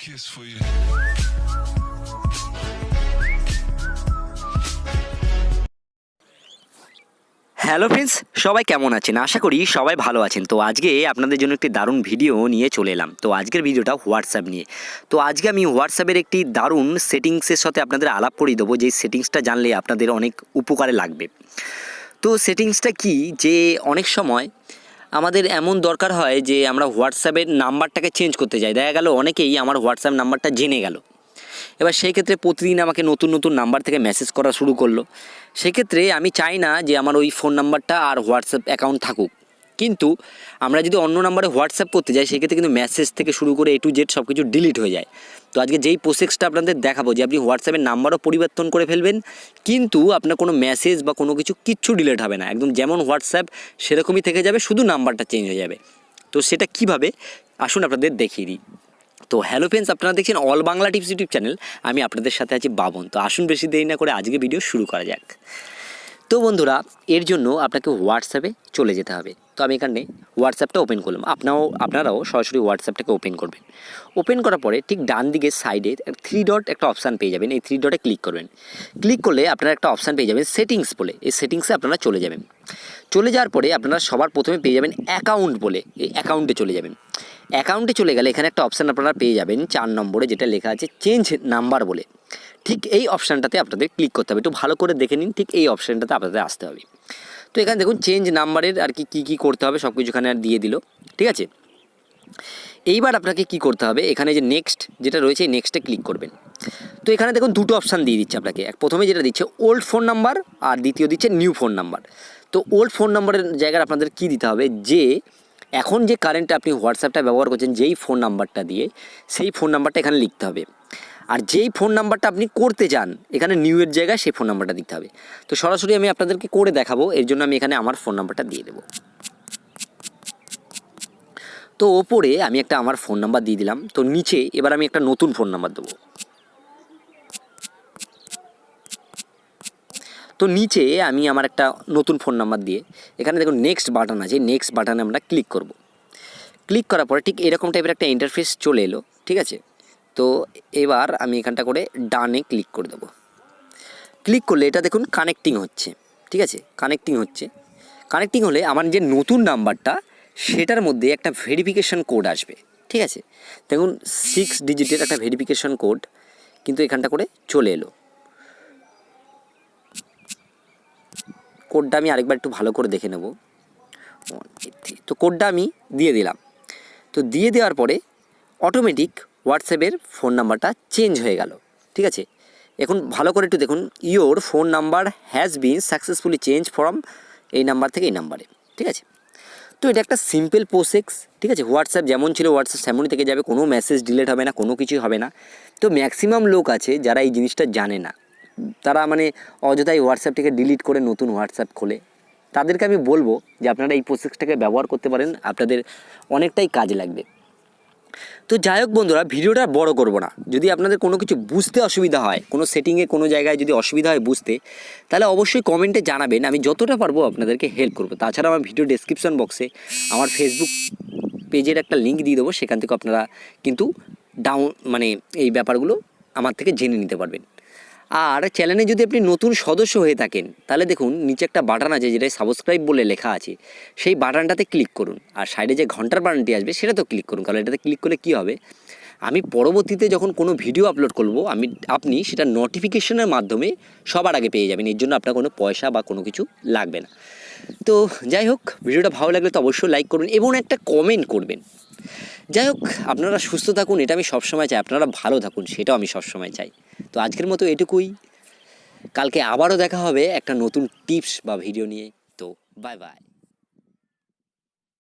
kiss for you. Hello friends, সবাই কেমন আছেন? আশা করি সবাই ভালো আছেন। তো আজকে আপনাদের জন্য একটি দারুণ ভিডিও নিয়ে চলে এলাম। তো আজকের ভিডিওটা হোয়াটসঅ্যাপ নিয়ে। তো আজকে আমি হোয়াটসঅ্যাপের একটি দারুণ সেটিংসের সাথে আপনাদের আলাপ করিয়ে দেবো, যেই সেটিংসটা জানলে আপনাদের অনেক উপকারে লাগবে। তো সেটিংসটা কি, যে অনেক সময় আমাদের এমন দরকার হয় যে আমরা হোয়াটসঅ্যাপের নাম্বারটাকে চেঞ্জ করতে যাই। দেখা গেল অনেকেই আমার হোয়াটসঅ্যাপ নাম্বারটা জেনে গেল। এবার সেই ক্ষেত্রে প্রতিদিন আমাকে নতুন নতুন নাম্বার থেকে মেসেজ করা শুরু করলো। সেক্ষেত্রে আমি চাই না যে আমার ওই ফোন নাম্বারটা আর হোয়াটসঅ্যাপ অ্যাকাউন্ট থাকুক। কিন্তু আমরা যদি অন্য নাম্বারে হোয়াটসঅ্যাপ করতে যাই, সেক্ষেত্রে কিন্তু মেসেজ থেকে শুরু করে A to Z সব কিছু ডিলিট হয়ে যায়। তো আজকে যেই প্রসেসটা আপনাদের দেখাবো, যে আপনি হোয়াটসঅ্যাপের নাম্বারও পরিবর্তন করে ফেলবেন, কিন্তু আপনার কোনো মেসেজ বা কোনো কিচ্ছু ডিলিট হবে না। একদম যেমন হোয়াটসঅ্যাপ সেরকমই থেকে যাবে, শুধু নাম্বারটা চেঞ্জ হয়ে যাবে। তো সেটা কিভাবে, আসুন আপনাদের দেখিয়ে দিই। তো হ্যালো ফ্রেন্ডস, আপনারা দেখছেন all Bangla tips YouTube channel. আমি আপনাদের সাথে আছি বাবন। তো আসুন বেশি দেরি না করে আজকে ভিডিও শুরু করা যাক। তো বন্ধুরা, এর জন্য আপনাকে হোয়াটসঅ্যাপে চলে যেতে হবে। তো আমি এখানে হোয়াটসঅ্যাপটা ওপেন করলাম। আপনারাও সরাসরি হোয়াটসঅ্যাপটাকে ওপেন করবেন। ওপেন করার পরে ঠিক ডান দিকের সাইডে 3 ডট একটা অপশান পেয়ে যাবেন। এই 3 ডটে ক্লিক করবেন। ক্লিক করলে আপনারা একটা অপশান পেয়ে যাবেন সেটিংস বলে। এই সেটিংসে আপনারা চলে যাবেন। চলে যাওয়ার পরে আপনারা সবার প্রথমে পেয়ে যাবেন অ্যাকাউন্ট বলে। এই অ্যাকাউন্টে চলে যাবেন। অ্যাকাউন্টে চলে গেলে এখানে একটা অপশান আপনারা পেয়ে যাবেন 4 নম্বরে, যেটা লেখা আছে চেঞ্জ নাম্বার বলে। ঠিক এই অপশানটাতে আপনাদের ক্লিক করতে হবে। একটু ভালো করে দেখে নিন, ঠিক এই অপশানটাতে আপনাদের আসতে হবে। তো এখানে দেখুন চেঞ্জ নাম্বারের আর কী করতে হবে সব কিছু এখানে আর দিয়ে দিল। ঠিক আছে, এইবার আপনাকে কি করতে হবে, এখানে যে নেক্সট যেটা রয়েছে এই নেক্সটে ক্লিক করবেন। তো এখানে দেখুন দুটো অপশান দিয়ে দিচ্ছে আপনাকে। প্রথমে যেটা দিচ্ছে ওল্ড ফোন নাম্বার, আর দ্বিতীয় দিচ্ছে নিউ ফোন নাম্বার। তো ওল্ড ফোন নাম্বারের জায়গায় আপনাদের কি দিতে হবে, যে এখন যে কারেন্টে আপনি হোয়াটসঅ্যাপটা ব্যবহার করছেন যেই ফোন নাম্বারটা দিয়ে, সেই ফোন নাম্বারটা এখানে লিখতে হবে। আর যেই ফোন নাম্বারটা আপনি করতে চান, এখানে নিউ এর জায়গায় সেই ফোন নাম্বারটা দিতে হবে। তো সরাসরি আমি আপনাদেরকে করে দেখাবো, এর জন্য আমি এখানে আমার ফোন নাম্বারটা দিয়ে দেবো। তো ওপরে আমি একটা আমার ফোন নাম্বার দিয়ে দিলাম। তো নিচে এবার আমি একটা নতুন ফোন নাম্বার দেবো। তো নিচে আমি আমার একটা নতুন ফোন নাম্বার দিয়ে এখানে দেখুন নেক্সট বাটন আছে, নেক্সট বাটনে আমরা ক্লিক করব। ক্লিক করার পরে ঠিক এরকম টাইপের একটা ইন্টারফেস চলে এলো। ঠিক আছে, তো এবার আমি এখানটা করে ডানে ক্লিক করে দেবো। ক্লিক করলে এটা দেখুন কানেক্টিং হচ্ছে। ঠিক আছে, কানেক্টিং হচ্ছে। কানেক্টিং হলে আমার যে নতুন নাম্বারটা, সেটার মধ্যে একটা ভেরিফিকেশান কোড আসবে। ঠিক আছে, দেখুন 6 ডিজিটের একটা ভেরিফিকেশান কোড কিন্তু এখানটা করে চলে এলো। কোডটা আমি আরেকবার একটু ভালো করে দেখে নেব। তো কোডটা আমি দিয়ে দিলাম। তো দিয়ে দেওয়ার পরে অটোমেটিক হোয়াটসঅ্যাপের ফোন নাম্বারটা চেঞ্জ হয়ে গেল। ঠিক আছে, এখন ভালো করে একটু দেখুন, your phone number has been successfully change from এই নাম্বার থেকে এই নাম্বারে। ঠিক আছে, তো এটা একটা সিম্পল প্রসেস। ঠিক আছে, হোয়াটসঅ্যাপ যেমন ছিল হোয়াটসঅ্যাপ তেমনই থেকে যাবে, কোনো মেসেজ ডিলিট হবে না, কোনো কিছুই হবে না। তো ম্যাক্সিমাম লোক আছে যারা এই জিনিসটা জানে না, তারা মানে অযথাই হোয়াটসঅ্যাপটাকে ডিলিট করে নতুন হোয়াটসঅ্যাপ খোলে। তাদেরকে আমি বলবো যে আপনারা এই প্রসেসটাকে ব্যবহার করতে পারেন, আপনাদের অনেকটাই কাজে লাগবে। তো যাই হোক বন্ধুরা, ভিডিওটা বড় করব না। যদি আপনাদের কোনো কিছু বুঝতে অসুবিধা হয়, কোনো সেটিংয়ে কোনো জায়গায় যদি অসুবিধা হয় বুঝতে, তাহলে অবশ্যই কমেন্টে জানাবেন। আমি যতটা পারবো আপনাদেরকে হেল্প করব। তাছাড়া আমার ভিডিও ডেসক্রিপশন বক্সে আমার ফেসবুক পেজের একটা লিঙ্ক দিয়ে দেবো, সেখান থেকে আপনারা কিন্তু এই ব্যাপারগুলো আমার থেকে জেনে নিতে পারবেন। আর চ্যানেলে যদি আপনি নতুন সদস্য হয়ে থাকেন, তাহলে দেখুন নিচে একটা বাটন আছে যেটা সাবস্ক্রাইব বলে লেখা আছে, সেই বাটনটাতে ক্লিক করুন। আর সাইডে যে ঘন্টার বাটনটি আসবে সেটাতেও ক্লিক করুন। কারণ এটাতে ক্লিক করলে কী হবে, আমি পরবর্তীতে যখন কোনো ভিডিও আপলোড করব, আপনি সেটা নোটিফিকেশনের মাধ্যমে সবার আগে পেয়ে যাবেন। এর জন্য আপনার কোনো পয়সা বা কোনো কিছু লাগবে না। তো যাই হোক, ভিডিওটা ভালো লাগলে তো অবশ্যই লাইক করবেন এবং একটা কমেন্ট করবেন। যাই হোক, আপনারা সুস্থ থাকুন, এটা আমি সবসময় চাই। আপনারা ভালো থাকুন, সেটাও আমি সবসময় চাই। তো আজকের মতো এটুকুই। কালকে আবারও দেখা হবে একটা নতুন টিপস বা ভিডিও নিয়ে। তো বাই বাই।